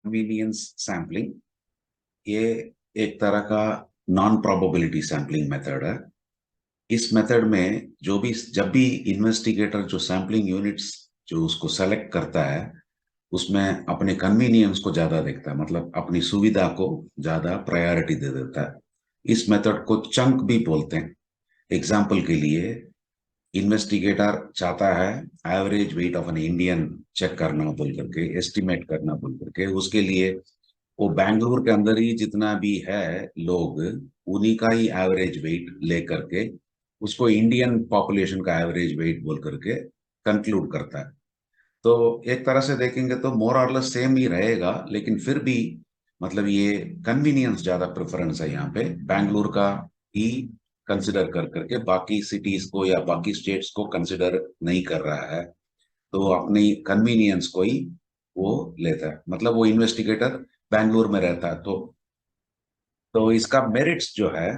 Convenience sampling, ये एक तरह का नॉन प्रोबेबिलिटी सैम्पलिंग मेथड है। इस मेथड में जो भी जब भी इन्वेस्टिगेटर जो सैम्पलिंग यूनिट्स जो उसको सेलेक्ट करता है, उसमें अपने कन्वीनियंस को ज्यादा देखता है, मतलब अपनी सुविधा को ज्यादा प्रायोरिटी दे देता है। इस मेथड को चंक भी बोलते हैं। एग्जाम्पल के लिए, इन्वेस्टिगेटर चाहता है average weight of an Indian check करना बोल करके, एस्टिमेट करना बोल करके। उसके लिए वो बैंगलोर के अंदर ही जितना भी है लोग, उन्हीं का ही एवरेज वेट ले करके उसको इंडियन पॉपुलेशन का एवरेज वेट बोल करके कंक्लूड करता है। तो एक तरह से देखेंगे तो मोर और लेस सेम ही रहेगा, लेकिन फिर भी मतलब ये कन्वीनियंस ज्यादा प्रेफरेंस है यहाँ पे, बैंगलोर का ही कंसिडर कर करके बाकी सिटीज को या बाकी स्टेट्स को कंसिडर नहीं कर रहा है। तो अपनी कन्वीनियंस को ही वो लेता है, मतलब वो इन्वेस्टिगेटर बैंगलोर में रहता है। तो इसका मेरिट्स जो है,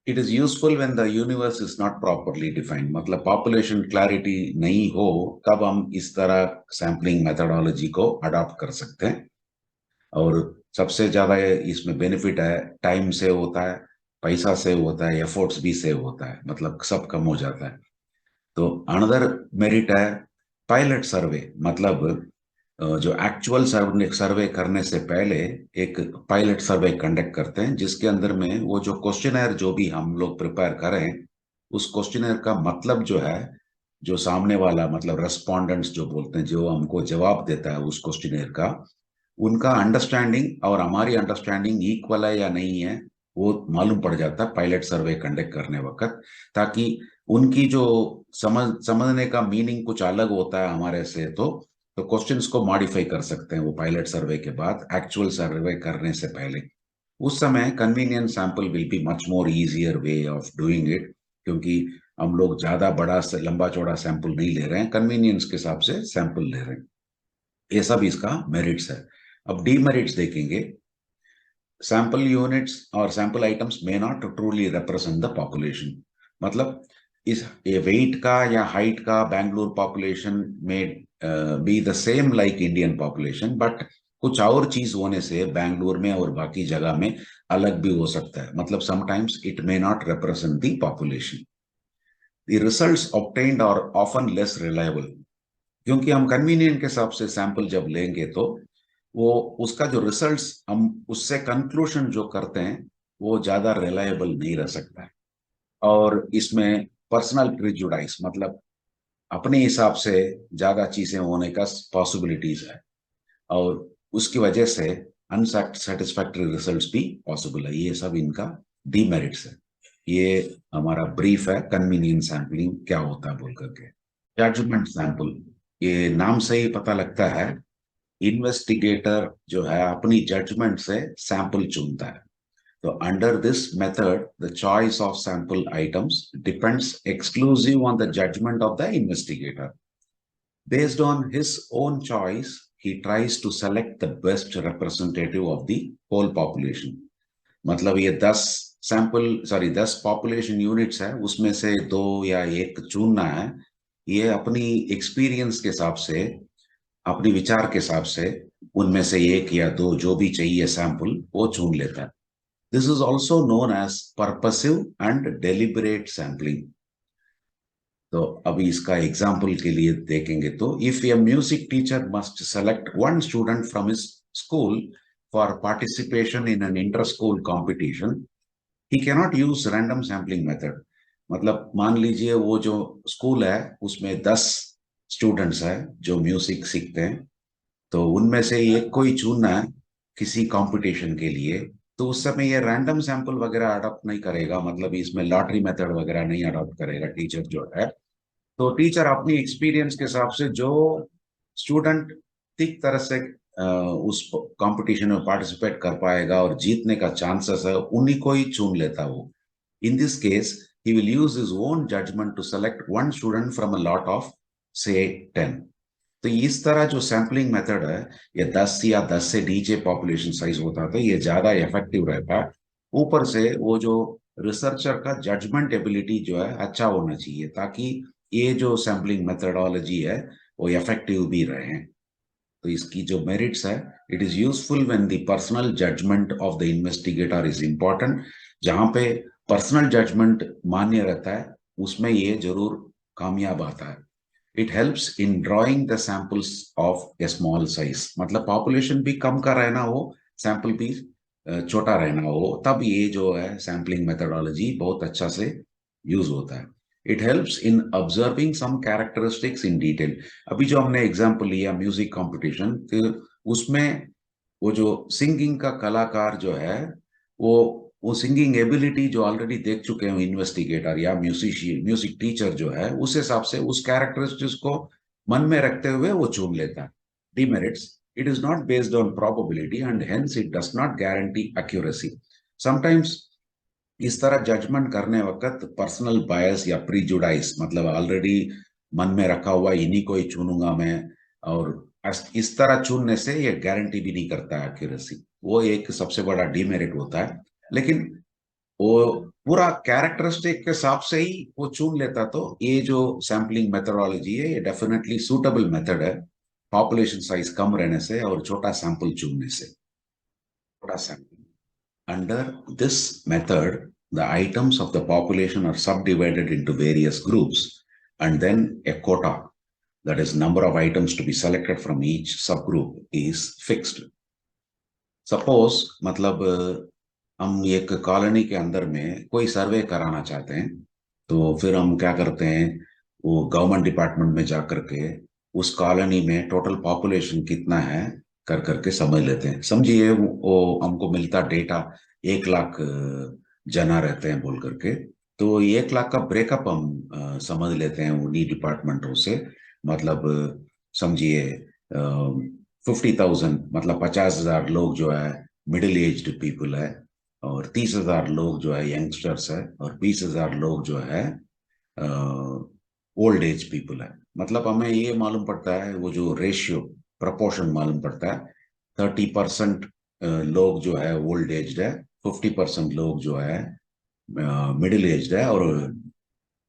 it is useful when the universe is not properly defined, मतलब पॉपुलेशन क्लैरिटी नहीं हो, तब हम इस तरह सैम्पलिंग मेथडोलॉजी को अडॉप्ट कर सकते हैं। और सबसे ज्यादा इसमें बेनिफिट है, टाइम सेव होता है, पैसा सेव होता है, एफर्ट्स भी सेव होता है, मतलब सब कम हो जाता है। तो अनदर मेरिट है पायलट सर्वे, मतलब जो एक्चुअल सर्वे सर्वे करने से पहले एक पायलट सर्वे कंडक्ट करते हैं, जिसके अंदर में वो जो क्वेश्चनर जो भी हम लोग प्रिपेयर करें, उस क्वेश्चनर का मतलब जो है, जो सामने वाला मतलब रेस्पोंडेंट्स जो बोलते हैं, जो हमको जवाब देता है उस क्वेश्चनर का, उनका अंडरस्टैंडिंग और हमारी अंडरस्टैंडिंग इक्वल है या नहीं है, वो मालूम पड़ जाता है पायलट सर्वे कंडक्ट करने वक्त। ताकि उनकी जो समझने का मीनिंग कुछ अलग होता है हमारे से, तो क्वेश्चंस को मॉडिफाई कर सकते हैं वो पायलट सर्वे के बाद, एक्चुअल सर्वे करने से पहले। उस समय convenience sample will be much more easier way of doing it, क्योंकि हम लोग ज्यादा बड़ा से लंबा चौड़ा सैंपल नहीं ले रहे हैं, कन्वीनियंस के हिसाब से सैंपल ले रहे हैं। ये सब इसका मेरिट्स है। अब डीमेरिट्स देखेंगे। सैंपल यूनिट्स और sample items may not truly represent the population, मतलब इस ये वेट का या हाइट का बैंगलोर पॉपुलेशन में be the same like Indian population, but कुछ और चीज होने से बैंगलोर में और बाकी जगह में अलग भी हो सकता है, मतलब sometimes it may not represent the population. The results obtained are often less reliable, क्योंकि हम कन्वीनियंट के हिसाब से सैंपल जब लेंगे तो वो उसका जो रिजल्ट्स हम उससे कंक्लूजन जो करते हैं, वो ज्यादा रिलायबल नहीं रह सकता है। और इसमें पर्सनल प्रिजुडाइस, मतलब अपने हिसाब से ज्यादा चीजें होने का पॉसिबिलिटीज है, और उसकी वजह से अनसेटिस्फैक्टरी रिजल्ट्स भी पॉसिबल है। ये सब इनका डीमेरिट्स है। ये हमारा ब्रीफ है कन्वीनियंस सैंपलिंग क्या होता है बोल करके। जजमेंट सैंपल, ये नाम से ही पता लगता है, इन्वेस्टिगेटर जो है अपनी जजमेंट से सैंपल चुनता है। तो under this method the choice of sample items depends exclusive on the judgement of the investigator. Based on his own choice he tries to select the best representative of the whole population। मतलब ये 10 population units है, उसमें से दो या एक चुनना है। ये अपनी एक्सपीरियंस के हिसाब से, अपनी विचार के हिसाब से उनमें से एक या दो जो भी चाहिए सैंपल वो चुन लेता है। This is also known as purposive and deliberate sampling. तो अभी इसका एग्जाम्पल के लिए देखेंगे तो, if a music teacher must select one student from his school for participation in an inter school competition, he cannot use random sampling method. मतलब मान लीजिए वो जो स्कूल है उसमें 10 स्टूडेंट्स हैं जो म्यूजिक सीखते हैं, तो उनमें से एक को ही चुनना है किसी कंपटीशन के लिए। तो उस समय ये रैंडम सैंपल वगैरह अडॉप्ट नहीं करेगा, मतलब इसमें लॉटरी मेथड वगैरह नहीं अडॉप्ट करेगा टीचर जो है। तो टीचर अपनी एक्सपीरियंस के हिसाब से जो स्टूडेंट ठीक तरह से उस कंपटीशन में पार्टिसिपेट कर पाएगा और जीतने का चांसेस है, उन्हीं को ही चुन लेता वो। In this case he will use his own judgment to select one student from a lot of say 10। तो इस तरह जो सैम्पलिंग मेथड है, ये 10 या 10 से नीचे पॉपुलेशन साइज होता था, ये ज्यादा इफेक्टिव रहता है। ऊपर से वो जो रिसर्चर का जजमेंट एबिलिटी जो है अच्छा होना चाहिए, ताकि ये जो सैम्पलिंग मेथडोलॉजी है वो इफेक्टिव भी रहे। तो इसकी जो मेरिट्स है, it is useful when the personal judgement of the investigator is important. जहां पे पर्सनल जजमेंट मान्य रहता है उसमें ये जरूर कामयाब आता है। It helps in drawing the samples of A small size, मतलब पॉपुलेशन भी कम का रहना हो, सैंपल भी छोटा रहना हो, तब ये जो है सैम्पलिंग मेथडोलॉजी बहुत अच्छा से यूज होता है। It helps in observing some characteristics in detail. अभी जो हमने एग्जांपल लिया म्यूजिक कंपटीशन, तो उसमें वो जो सिंगिंग का कलाकार जो है, वो सिंगिंग एबिलिटी जो ऑलरेडी देख चुके हैं इन्वेस्टिगेटर या म्यूजिशियन, म्यूजिक टीचर जो है, उस हिसाब से उस कैरेक्टरिस्टिक्स को मन में रखते हुए वो चुन लेता है। Demerits, it is not based on probability and hence it does not guarantee accuracy. Sometimes इस तरह जजमेंट करने वक्त पर्सनल बायस या प्रीजुडाइस, मतलब ऑलरेडी मन में रखा हुआ इन्हीं को ही चुनूंगा मैं, और इस तरह चुनने से ये गारंटी भी नहीं करता एक्यूरेसी। वो एक सबसे बड़ा डीमेरिट होता है। लेकिन वो पूरा कैरेक्टरिस्टिक के हिसाब से ही वो चुन लेता, तो ये जो सैम्पलिंग मेथडोलॉजी है ये डेफिनेटली सूटेबल मेथड है पॉपुलेशन साइज कम रहने से और छोटा सैंपल चुनने से। छोटा sample, under this method the items of the population are subdivided into various groups and then a quota, that is number of items to be selected from each subgroup, is fixed. Suppose मतलब हम एक colony के अंदर में कोई सर्वे कराना चाहते हैं, तो फिर हम क्या करते हैं, वो गवर्नमेंट डिपार्टमेंट में जा करके उस कॉलोनी में टोटल पॉपुलेशन कितना है कर करके समझ लेते हैं। समझिए वो हमको मिलता डेटा 1 लाख जना रहते हैं बोल करके, तो 1 लाख का ब्रेकअप हम समझ लेते हैं उन्हीं डिपार्टमेंटों से। मतलब समझिए 50,000 मतलब 50,000 लोग जो है मिडिल एज्ड पीपल है, और 30,000 लोग जो है यंगस्टर्स है, और 20,000 लोग जो है ओल्ड एज पीपल है। मतलब हमें ये मालूम पड़ता है, वो जो रेशियो प्रपोर्शन मालूम पड़ता है, 30% लोग जो है ओल्ड एज है, 50% लोग जो है मिडिल एज है, और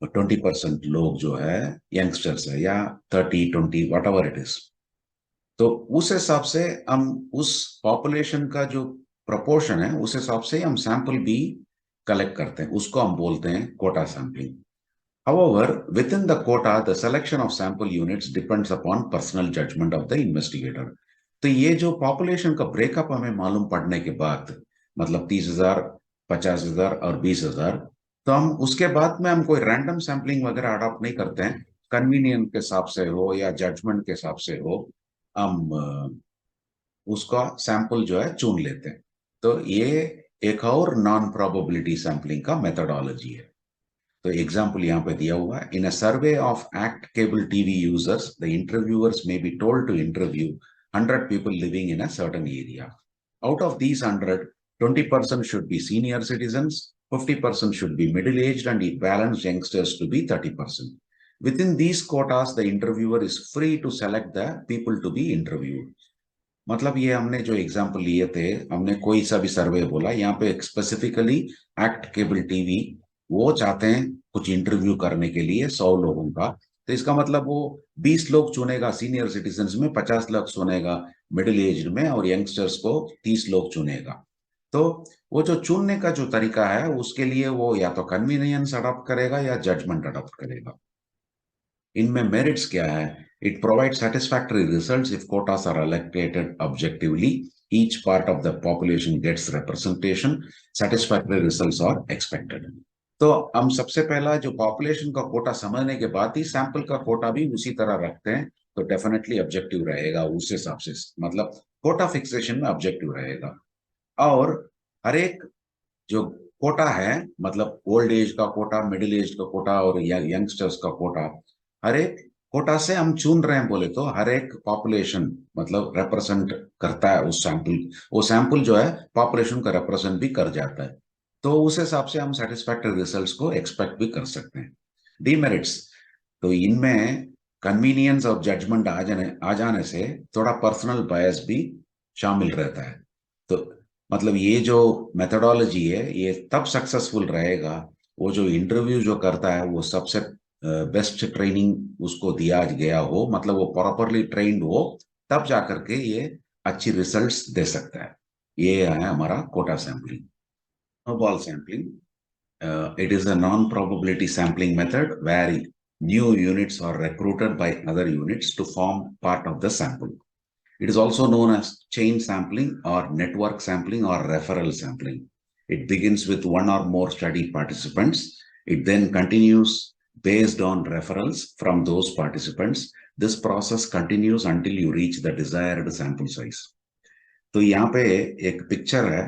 20% लोग जो है यंगस्टर्स है, या 30-20 वट एवर इट इज। तो उस हिसाब से हम उस पॉपुलेशन का जो प्रपोर्शन है उस हिसाब से हम सैंपल भी कलेक्ट करते हैं, उसको हम बोलते हैं quota sampling. However, within the quota, the selection of sample units depends upon personal judgment of the investigator. तो ये जो पॉपुलेशन का ब्रेकअप हमें मालूम पड़ने के बाद, मतलब 30,000, 50,000 और 20,000, तो हम उसके बाद में हम कोई रैंडम सैम्पलिंग वगैरह अडॉप्ट नहीं करते हैं। कन्वीनियंस के हिसाब से हो या जजमेंट के हिसाब से हो, हम उसका सैंपल जो है चुन लेते हैं। तो ये एक और नॉन प्रोबेबिलिटी सैम्पलिंग का मेथडोलॉजी है। तो एग्जाम्पल यहाँ पे दिया हुआ है, in a survey of act cable TV users the interviewers may be told to interview 100 people living in a certain area. Out of these 100, 20% should be senior citizens, 50% should be middle-aged, and balanced youngsters to be 30%. Within these quotas, the interviewer is free to select the people to be interviewed. मतलब ये हमने जो example लिए थे, हमने कोई सा भी सर्वे बोला, यहाँ पे स्पेसिफिकली एक्ट केबल टीवी वो चाहते हैं कुछ इंटरव्यू करने के लिए 100 लोगों का, तो इसका मतलब वो 20 लोग चुनेगा सीनियर सिटीजन्स में, 50 लोग चुनेगा मिडिल एज में, और यंगस्टर्स को 30 लोग चुनेगा। तो वो जो चुनने का जो तरीका है उसके लिए वो या तो कन्वीनियंस अडॉप्ट करेगा या जजमेंट अडॉप्ट करेगा। इनमें मेरिट्स क्या है? It provides satisfactory results if quotas are allocated objectively. Each part of the population gets representation. Satisfactory results are expected. तो हम सबसे पहला जो पॉपुलेशन का कोटा समझने के बाद ही सैंपल का कोटा भी उसी तरह रखते हैं, तो डेफिनेटली ऑब्जेक्टिव रहेगा उस हिसाब से, मतलब कोटा फिक्सेशन में ऑब्जेक्टिव रहेगा। और हर एक जो कोटा है, मतलब ओल्ड एज का कोटा, मिडिल एज का कोटा और यंगस्टर्स का कोटा, हर एक कोटा से हम चुन रहे हैं बोले तो हर एक पॉपुलेशन मतलब रिप्रेजेंट करता है उस सैंपल, वो सैंपल जो है पॉपुलेशन का रिप्रेजेंट भी कर जाता है, तो उस हिसाब से हम सेटिस्फैक्टरी रिजल्ट्स को एक्सपेक्ट भी कर सकते हैं। डीमेरिट्स, तो इनमें कन्वीनियंस और जजमेंट आ जाने से थोड़ा पर्सनल बायस भी शामिल रहता है। तो मतलब ये जो मेथडोलॉजी है ये तब सक्सेसफुल रहेगा वो जो इंटरव्यू जो करता है वो सबसे बेस्ट ट्रेनिंग उसको दिया गया हो, मतलब वो प्रॉपरली ट्रेन्ड हो, तब जाकर के ये अच्छी रिजल्ट्स दे सकता है। ये है हमारा quota sampling. Snowball sampling, it is a non-probability sampling method where new units are recruited by other units to form part of the sample. It is also known as chain sampling or network sampling or referral sampling. It begins with one or more study participants. It then continues based on referrals from those participants. This process continues until you reach the desired sample size. तो यहाँ पे एक picture है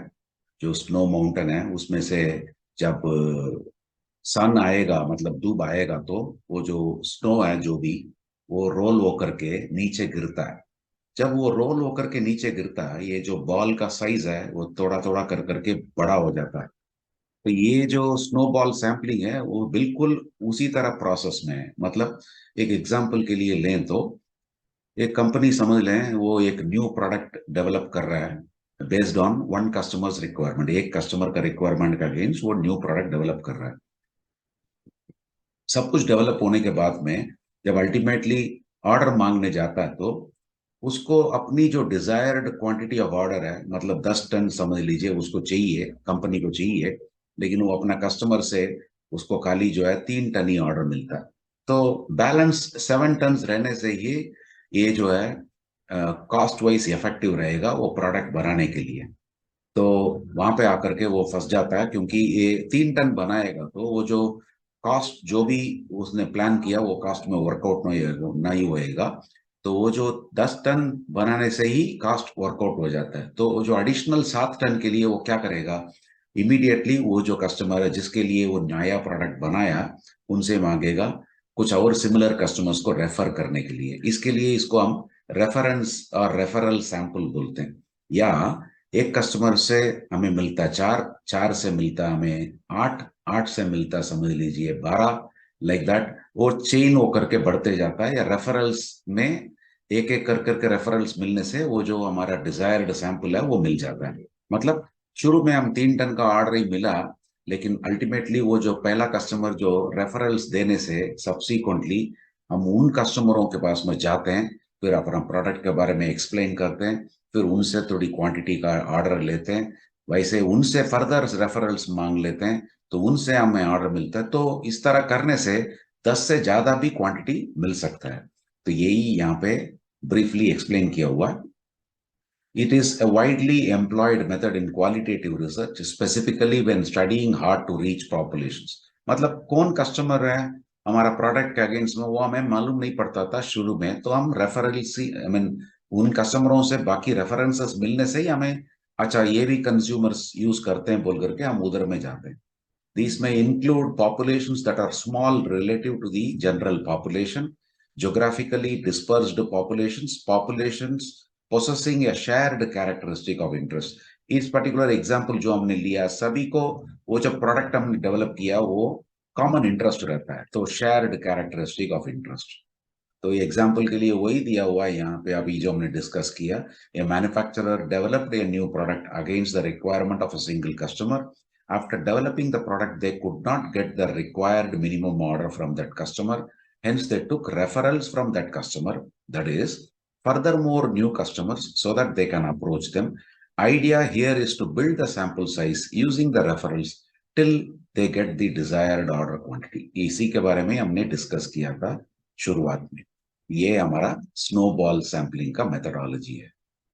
जो snow mountain है, उसमें से जब सन आएगा मतलब धूप आएगा तो वो जो स्नो है जो भी वो रोल होकर के नीचे गिरता है। जब वो रोल होकर के नीचे गिरता है, ये जो बॉल का साइज है वो थोड़ा थोड़ा कर करके बड़ा हो जाता है। तो ये जो स्नो बॉल सैम्पलिंग है वो बिल्कुल उसी तरह प्रोसेस में है। मतलब एक एग्जांपल के लिए लें तो एक कंपनी समझ लें वो एक न्यू प्रोडक्ट डेवलप कर रहा है based on one customers requirement. एक कस्टमर का रिक्वायरमेंट का अगेंस्ट वो न्यू प्रोडक्ट डेवलप कर रहा है। सब कुछ डेवलप होने के बाद में जब अल्टीमेटली ऑर्डर मांगने जाता है तो उसको अपनी जो डिजायर्ड क्वांटिटी ऑफ ऑर्डर है, मतलब 10 टन समझ लीजिए उसको चाहिए, कंपनी को चाहिए, लेकिन वो अपना कस्टमर से उसको खाली जो है 3 टन ही ऑर्डर मिलता है। तो बैलेंस 7 टन रहने से ही ये जो है कॉस्ट वाइज इफेक्टिव रहेगा वो प्रोडक्ट बनाने के लिए। तो वहां पे आकर के वो फंस जाता है, क्योंकि ये 3 टन बनाएगा तो वो जो कॉस्ट जो भी उसने प्लान किया वो कॉस्ट में वर्कआउट नहीं होएगा। तो वो जो 10 टन बनाने से ही कॉस्ट वर्कआउट हो जाता है। तो वो जो एडिशनल 7 टन के लिए वो क्या करेगा, इमीडिएटली वो जो कस्टमर है जिसके लिए वो नया प्रोडक्ट बनाया उनसे मांगेगा कुछ और सिमिलर कस्टमर्स को रेफर करने के लिए। इसके लिए इसको हम रेफरेंस और रेफरल सैंपल बोलते हैं। या एक कस्टमर से हमें मिलता 4, 4 से मिलता हमें 8, 8 से मिलता समझ लीजिए 12, लाइक दैट वो चेन होकर के बढ़ते जाता है। या रेफरल्स में एक एक कर करके रेफरल्स मिलने से वो जो हमारा डिजायर्ड सैंपल है वो मिल जाता है। मतलब शुरू में हम 3 टन का ऑर्डर ही मिला, लेकिन अल्टीमेटली वो जो पहला कस्टमर जो रेफरल्स देने से सब्सिक्वेंटली हम उन कस्टमरों के पास में जाते हैं, फिर अपना प्रोडक्ट के बारे में एक्सप्लेन करते हैं, फिर उनसे थोड़ी क्वांटिटी का ऑर्डर लेते हैं, वैसे उनसे फर्दर रेफरल्स मांग लेते हैं, तो उनसे हमें ऑर्डर मिलता है। तो इस तरह करने से 10 से ज्यादा भी क्वांटिटी मिल सकता है। तो यही यहाँ पे ब्रीफली एक्सप्लेन किया हुआ। It is a widely employed method in qualitative research, specifically when studying hard to reach populations. मतलब कौन कस्टमर है हमारा प्रोडक्ट के अगेंस्ट में वो हमें मालूम नहीं पड़ता था शुरू में, तो हम रेफरल्स आई मीन उन कस्टमरों से बाकी रेफरेंसेस मिलने से ही हमें अच्छा ये भी कंज्यूमर्स यूज करते हैं बोल करके हम उधर में जाते हैं। These may include populations that are small relative to the general population, geographically dispersed populations, populations possessing a shared characteristic of interest. इस पर्टिकुलर एग्जाम्पल जो हमने लिया सभी को वो जब प्रोडक्ट हमने डेवलप किया वो कॉमन इंटरेस्ट रहता है, तो शेयर्ड कैरेक्टरिस्टिक ऑफ इंटरेस्ट। तो ये एग्जाम्पल के लिए वही दिया हुआ है यहाँ पे अभी जो हमने डिस्कस किया। A manufacturer developed a new product against the requirement of a single customer. After developing the product, they could not get the required minimum order from that customer. Hence, they took referrals from that customer, that is, furthermore new customers, so that they can approach them. Idea here is to build the sample size using the referrals till they get the desired order quantity. इसी के बारे में हमने discuss किया था शुरुआत में। ये हमारा स्नोबॉल सैंपलिंग का मेथोडोलॉजी है।